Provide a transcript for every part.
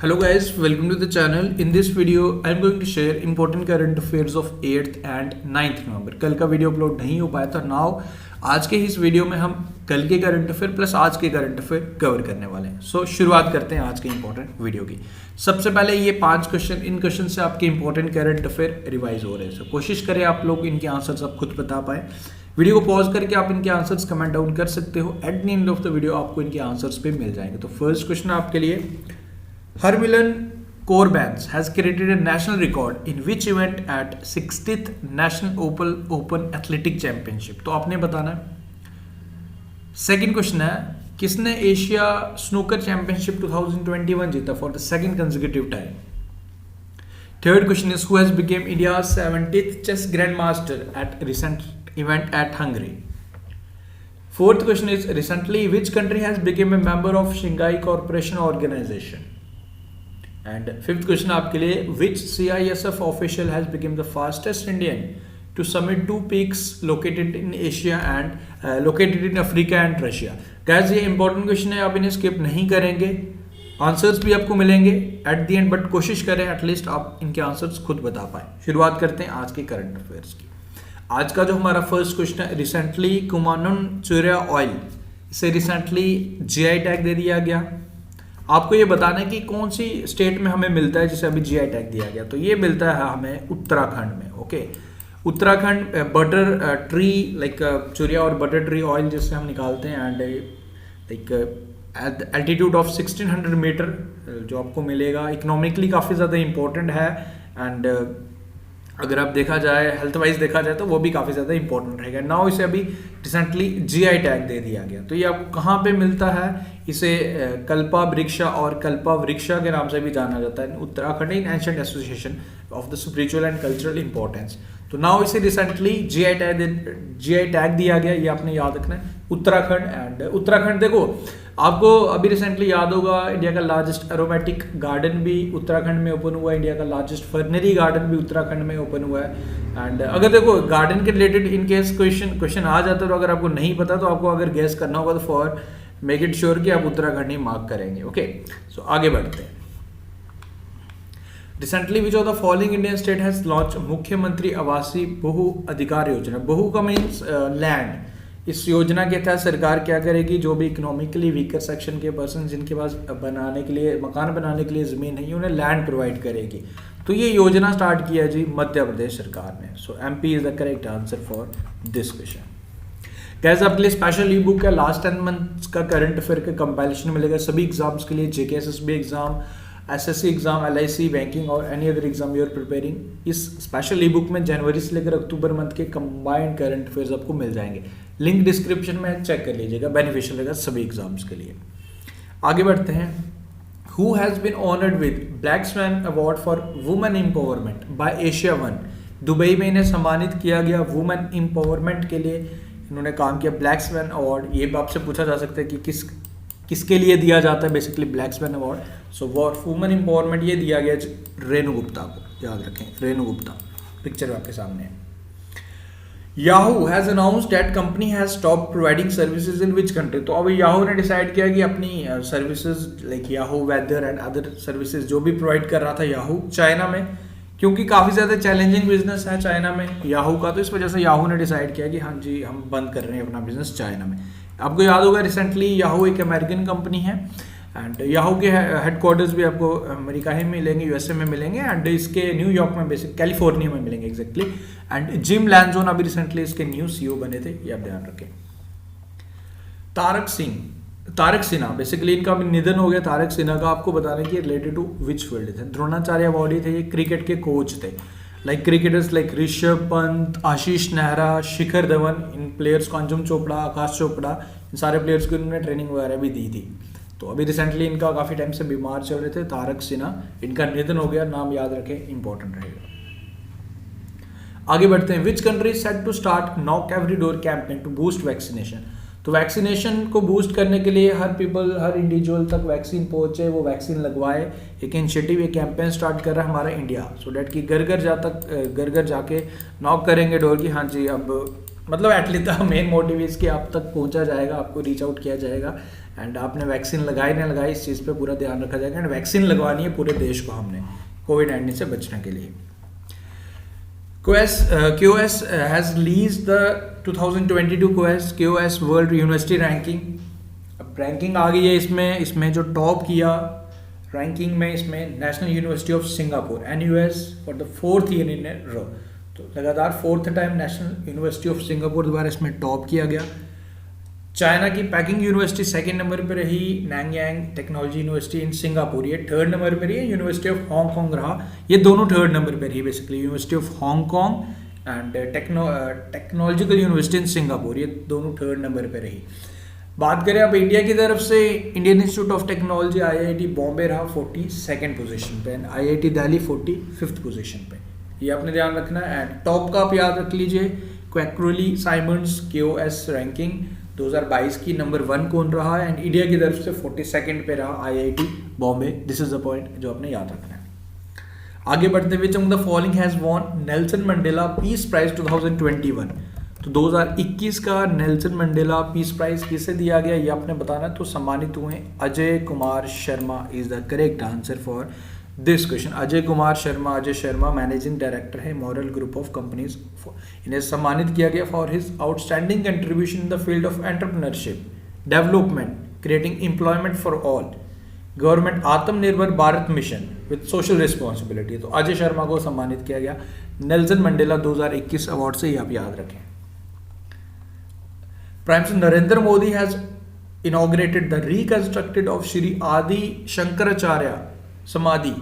Hello guys, welcome to the channel. In this video, I am going to share important current affairs of 8th and 9th नवंबर. कल का video upload नहीं हो पाया था. Now आज के इस वीडियो में हम कल के करंट अफेयर प्लस आज के करंट अफेयर कवर करने वाले हैं. सो शुरुआत करते हैं आज के इंपॉर्टेंट वीडियो की. सबसे पहले ये 5 क्वेश्चन, इन क्वेश्चन से आपके इंपॉर्टेंट करंट अफेयर रिवाइज हो रहे हैं. सो कोशिश करें आप लोग इनके आंसर्स आप खुद बता पाए. वीडियो को पॉज करके आप इनके आंसर्स कमेंट डाउन कर सकते हो. At the end of the video आपको इनके आंसर्स पे मिल जाएंगे. तो फर्स्ट क्वेश्चन आपके लिए, Harmilan Corbans has created a national record in which event at 60th National Open Athletic Championship. तो आपने बताना है. सेकंड क्वेश्चन है, किसने एशिया स्नूकर चैंपियनशिप 2021 जीता for the second consecutive time. Third question is, who has became India's 70th chess grand master at recent event at Hungary. Fourth question is, recently which country has became a member of Shanghai corporation organisation. And fifth question आपके लिए, which CISF official has become the fastest Indian to summit 2 peaks located in Asia and located in Africa and Russia. Guys ये important question है, आप इन्हें skip नहीं करेंगे. Answers भी आपको मिलेंगे at the end, बट कोशिश करें एटलीस्ट आप इनके आंसर्स खुद बता पाए. शुरुआत करते हैं आज के करंट अफेयर्स की. आज का जो हमारा फर्स्ट क्वेश्चन है, रिसेंटली कुमानुन चूरिया ऑयल, इसे रिसेंटली GI टैग दे दिया गया. आपको ये बताना है कि कौन सी स्टेट में हमें मिलता है जिसे अभी GI टैग दिया गया. तो ये मिलता है हमें उत्तराखंड में. Okay, Uttarakhand butter tree like चूरिया और बटर ट्री ऑयल जिससे हम निकालते हैं, and like altitude of 1600 metre जो आपको मिलेगा. इकोनॉमिकली काफ़ी ज़्यादा इंपॉर्टेंट है, एंड अगर आप देखा जाए हेल्थ वाइज देखा जाए तो वो भी काफ़ी ज़्यादा इंपॉर्टेंट रहेगा. नाउ इसे अभी रिसेंटली GI टैग दे दिया गया. तो ये आपको कहाँ पे मिलता है, इसे कल्पा वृक्षा और कल्पा वृक्षा के नाम से भी जाना जाता है. उत्तराखंड इन ancient association of the spiritual and cultural importance. तो नाउ इसे रिसेंटली GI टैग दिया गया. ये आपने याद रखना है, उत्तराखंड. एंड उत्तराखंड देखो, आपको अभी रिसेंटली याद होगा इंडिया का लार्जेस्ट एरोमेटिक गार्डन भी उत्तराखंड में ओपन हुआ है. इंडिया का लार्जेस्ट फर्नरी गार्डन भी उत्तराखंड में ओपन हुआ है. एंड अगर देखो गार्डन के रिलेटेड इन केस क्वेश्चन आ जाता है, तो अगर आपको नहीं पता तो आपको अगर गेस करना होगा तो फॉर मेक इट श्योर कि आप उत्तराखंड ही मार्क करेंगे. ओके, सो आगे बढ़ते हैं. Recently which of the following Indian state has launch मुख्यमंत्री आवासीय बहु अधिकार योजना. बहु का मीन्स लैंड. इस योजना के तहत सरकार क्या करेगी, जो भी इकोनॉमिकली वीकर सेक्शन के पर्सन जिनके पास बनाने के लिए, मकान बनाने के लिए ज़मीन नहीं, उन्हें लैंड प्रोवाइड करेगी. तो ये योजना स्टार्ट किया जी मध्य प्रदेश सरकार ने. So MP is the correct answer for this question. कैसे आपके लिए स्पेशल ई बुक है, लास्ट 10 मंथ्स का करंट अफेयर का कंपाइलेशन मिलेगा सभी एग्जाम्स के लिए. JK SSB exam, SSC exam, LIC, banking और any other exam you are preparing. इस स्पेशल ई बुक में जनवरी से लेकर अक्टूबर मंथ के कंबाइंड करंट अफेयर्स आपको मिल जाएंगे. लिंक डिस्क्रिप्शन में चेक कर लीजिएगा, बेनिफिशियल रहेगा सभी एग्जाम्स के लिए. आगे बढ़ते हैं. Who has been honoured with black swan award for women empowerment by Asia one. Dubai में इन्हें सम्मानित किया गया वुमेन एम्पावरमेंट के लिए. इन्होंने काम किया. ब्लैक स्वैन अवार्ड, ये आपसे पूछा जा सकता है कि किसके लिए दिया जाता है बेसिकली ब्लैक स्वैन अवार्ड. सो वुमेन एम्पावरमेंट ये दिया गया रेणु गुप्ता को. याद रखें, रेणु गुप्ता. पिक्चर आपके सामने है. Yahoo has announced that company has stopped providing services in which country. तो अभी Yahoo ने डिसाइड किया कि अपनी services like Yahoo weather and other services जो भी प्रोवाइड कर रहा था Yahoo चाइना में, क्योंकि काफ़ी ज़्यादा चैलेंजिंग बिजनेस है चाइना में Yahoo का, तो इस वजह से Yahoo ने डिसाइड किया कि हाँ जी हम बंद कर रहे हैं अपना बिजनेस चाइना में. आपको याद होगा रिसेंटली Yahoo एक अमेरिकन कंपनी है, एंड Yahoo के हेडक्वार्टर्स भी आपको अमेरिका ही मिलेंगे, USA में मिलेंगे, एंड इसके न्यूयॉर्क में बेसिक कैलिफोर्निया में मिलेंगे एग्जैक्टली. एंड जिम लैंजोन अभी रिसेंटली इसके न्यू CEO बने थे, ये आप ध्यान रखें. तारक सिन्हा बेसिकली इनका भी निधन हो गया. तारक सिन्हा का आपको बताने की रिलेटेड टू विच फील्ड थे. द्रोणाचार्य अवार्डी थे, ये क्रिकेट के कोच थे. Like cricketers like Rishabh Pant, Ashish Nehra, Shikhar Dhawan, इन प्लेयर्स को, अंजुम चोपड़ा, आकाश चोपड़ा, इन सारे प्लेयर्स को इन्होंने ट्रेनिंग वगैरह भी दी थी. तो अभी रिसेंटली इनका काफ़ी टाइम से बीमार चल रहे थे. तारक सिन्हा, इनका निधन हो गया. नाम याद रखें, इंपॉर्टेंट रहेगा. आगे बढ़ते हैं. Which country set to start knock every door campaign to boost vaccination. तो वैक्सीनेशन को बूस्ट करने के लिए हर इंडिविजुअल तक वैक्सीन पहुंचे, वो वैक्सीन लगवाए, एक इनिशिएटिव, एक कैंपेन स्टार्ट कर रहा है हमारा इंडिया. सो डैट कि घर घर जाके नॉक करेंगे डोर की, हाँ जी अब मतलब at least the main motive is कि आप तक पहुंचा जाएगा, आपको रीच आउट किया जाएगा एंड आपने वैक्सीन लगाई ना लगाई, इस चीज़ पे पूरा ध्यान रखा जाएगा। एंड वैक्सीन लगवानी है पूरे देश को हमने कोविड-19 से बचने के लिए। QS has released the 2022 QS world university ranking. अब रैंकिंग आ गई है इसमें जो टॉप किया रैंकिंग में इसमें national university of Singapore NUS for the 4th year in row. तो लगातार 4th time national university of Singapore द्वारा इसमें टॉप किया गया। चाइना की पैकिंग यूनिवर्सिटी 2nd नंबर पर रही। नैंगयांग टेक्नोलॉजी यूनिवर्सिटी इन सिंगापुर ये 3rd नंबर पर रही है। यूनिवर्सिटी ऑफ हांगकांग रहा, ये दोनों 3rd नंबर पर रही basically. University of Hong Kong and technological university in Singapore ये दोनों 3rd नंबर पर रही। बात करें अब इंडिया की तरफ से, Indian institute of technology IIT Bombay रहा 42nd पोजीशन पे, IIT दिल्ली 45th पोजीशन पे, ये आपने ध्यान रखना है। एंड टॉप का आप याद रख लीजिए, क्वैक्रोली साइमंड्स QS रैंकिंग 2022 की नंबर 1 कौन रहा है, एंड इंडिया की तरफ से 42nd पे रहा IIT Bombay. This is the point जो आपने याद रखना है। आगे बढ़ते हुए, the following has won Nelson Mandela peace prize 2021। तो 2021 का नेल्सन मंडेला पीस प्राइज किसे दिया गया ये आपने बताना। तो सम्मानित हुए Ajay Kumar Sharma is the correct answer for this question. Ajay Sharma managing director है मॉरल ग्रुप ऑफ कंपनीज। इन्हें सम्मानित किया गया for his outstanding contribution in the field of entrepreneurship, development, creating employment for all, government Atmanirbhar Bharat mission with social responsibility. तो अजय शर्मा को सम्मानित किया गया नेल्सन मंडेला 2021 अवार्ड से, ये आप याद रखें। Prime minister Narendra Modi has inaugurated the reconstructed of Shri आदि शंकराचार्य समाधि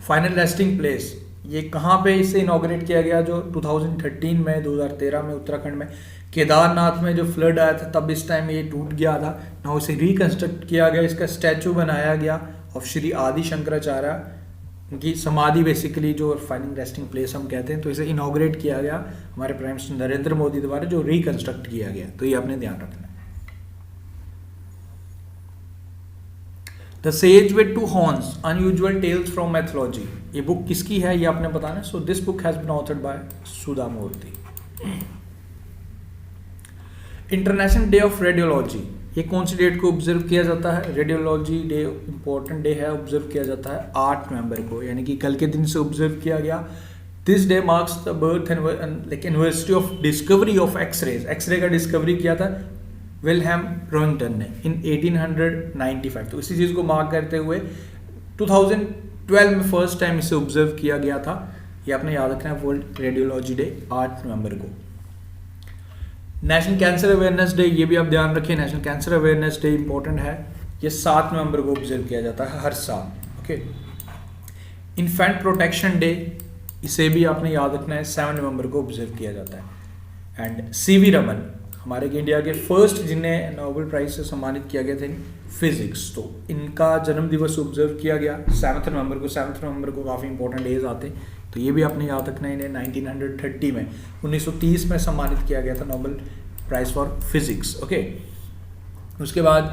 फाइनल रेस्टिंग प्लेस। ये कहाँ पे इसे इनॉग्रेट किया गया? जो 2013 में 2013 में उत्तराखंड में केदारनाथ में जो फ्लड आया था तब इस टाइम ये टूट गया था ना, उसे रिकंस्ट्रक्ट किया गया, इसका स्टैचू बनाया गया ऑफ श्री आदि शंकराचार्य, उनकी समाधि बेसिकली जो फाइनल रेस्टिंग प्लेस हम कहते हैं। तो इसे इनॉग्रेट किया गया हमारे प्राइम मिनिस्टर नरेंद्र मोदी द्वारा, जो रिकंस्ट्रक्ट किया गया। तो ये आपने ध्यान रखना है। The sage with 2 horns unusual tales from mythology, ये बुक किसकी है ये आपने बताना है। So this book has been authored by Sudha Murty. International day of radiology, ये कौन सी डेट को ऑब्जर्व किया जाता है? रेडियोलॉजी डे इंपॉर्टेंट डे है, ऑब्जर्व किया जाता है 8 नवंबर को, यानी कि कल के दिन से ऑब्जर्व किया गया। This day marks the birth and university of discovery of X-rays. X-ray का डिस्कवरी किया था विल्हेम रोइंगटन ने इन 1895। तो इसी चीज़ को मार्क करते हुए 2012 में फर्स्ट टाइम इसे ऑब्जर्व किया गया था। ये आपने याद रखना है, वर्ल्ड रेडियोलॉजी डे 8 नवंबर को। नेशनल कैंसर अवेयरनेस डे, ये भी आप ध्यान रखिए, national cancer awareness day important है, ये 7 नवंबर को ऑब्जर्व किया जाता है हर साल। ओके। इन्फेंट प्रोटेक्शन डे, इसे भी आपने याद रखना है, 7 नवंबर को ऑब्जर्व किया जाता है। एंड CV रमन, हमारे इंडिया के फर्स्ट जिन्हें नोबेल प्राइज से सम्मानित किया गया था इन फिजिक्स, तो इनका जन्म दिवस ऑब्जर्व किया गया 7 नवंबर को। 7 नवंबर को काफ़ी इंपॉर्टेंट डेज आते हैं, तो ये भी आपने याद रखना है। इन्हें 1930 में 1930 में सम्मानित किया गया था Nobel prize for physics. Okay. उसके बाद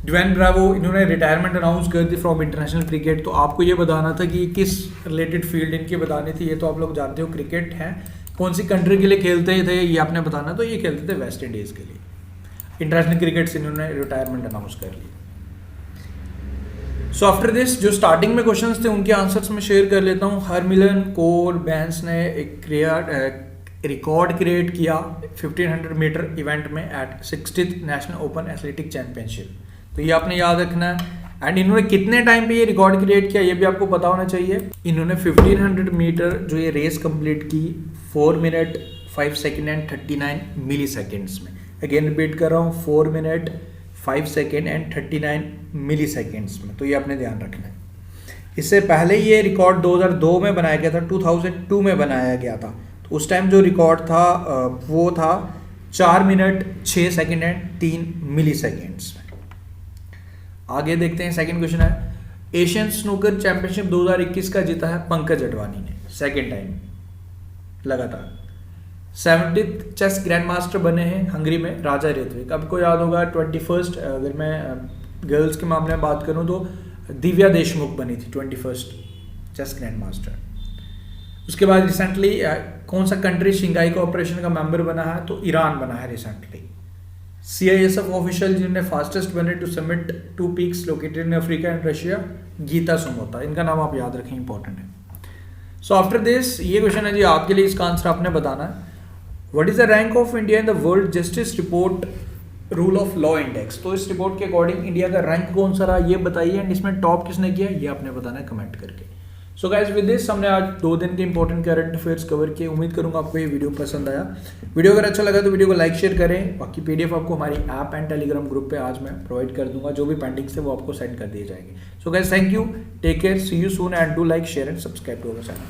ड्वेन ब्रावो, इन्होंने रिटायरमेंट अनाउंस कर दी फ्रॉम इंटरनेशनल क्रिकेट। तो आपको ये बताना था कि किस रिलेटेड फील्ड इनकी बतानी थी, ये तो आप लोग जानते हो क्रिकेट है। कौन सी कंट्री के लिए खेलते थे ये आपने बताना। तो ये खेलते थे वेस्ट इंडीज़ के लिए। इंटरनेशनल क्रिकेट से इन्होंने रिटायरमेंट अनाउंस कर ली। सो आफ्टर दिस जो स्टार्टिंग में क्वेश्चंस थे उनके आंसर्स मैं शेयर कर लेता हूँ। हरमिलन कौर बैंस ने एक रिकॉर्ड क्रिएट किया 1500 मीटर इवेंट में at 60th national open athletic championship. तो ये आपने याद रखना है। एंड इन्होंने कितने टाइम पे ये रिकॉर्ड क्रिएट किया ये भी आपको पता होना चाहिए। इन्होंने 1500 मीटर जो ये रेस कंप्लीट की 4 minute 5 second and 39 milliseconds में। अगेन रिपीट कर रहा हूँ, 4 minute 5 second and 39 milliseconds में। तो ये आपने ध्यान रखना है। इससे पहले ये रिकॉर्ड 2002 में बनाया गया था, 2002 में बनाया गया था। तो उस टाइम जो रिकॉर्ड था वो था 4 minute 6 second and 3 milliseconds में। आगे देखते हैं, सेकंड क्वेश्चन है, एशियन स्नूकर चैंपियनशिप 2021 का जीता है पंकज अडवाणी ने, सेकंड टाइम लगातार। 70th चेस ग्रैंड मास्टर बने हैं हंगरी में राजा ऋत्विक। आपको याद होगा 21st, अगर मैं गर्ल्स के मामले में बात करूं तो दिव्या देशमुख बनी थी 21st चेस ग्रैंड मास्टर। उसके बाद रिसेंटली कौन सा कंट्री शंघाई कोऑपरेशन का मेंबर बना है? तो ईरान बना है रिसेंटली। CISF ऑफिशियल जिन्होंने फास्टेस्ट बने to submit 2 peaks located in Africa and Russia, Geeta Sumota, इनका नाम आप याद रखें, इंपॉर्टेंट है। सो आफ्टर दिस ये क्वेश्चन है जी आपके लिए, इसका आंसर आपने बताना है। What is the rank of India in the world justice report rule of law index. तो इस रिपोर्ट के अकॉर्डिंग इंडिया का रैंक कौन सा रहा ये बताइए, एंड इसमें टॉप किसने किया ये आपने बताना है कमेंट करके। सो गाइज विद दिस हमने आज 2 दिन के इंपॉर्टेंट करंट अफेयर्स कवर किए। उम्मीद करूंगा आपको ये वीडियो पसंद आया। वीडियो अगर अच्छा लगा तो वीडियो को लाइक शेयर करें। बाकी PDF आपको हमारी ऐप एंड टेलीग्राम ग्रुप पे आज मैं प्रोवाइड कर दूंगा, जो भी पेंडिंग से वो आपको सेंड कर दिए जाएंगे। So guys thank you, take care, see you soon and do like share and subscribe to our channel.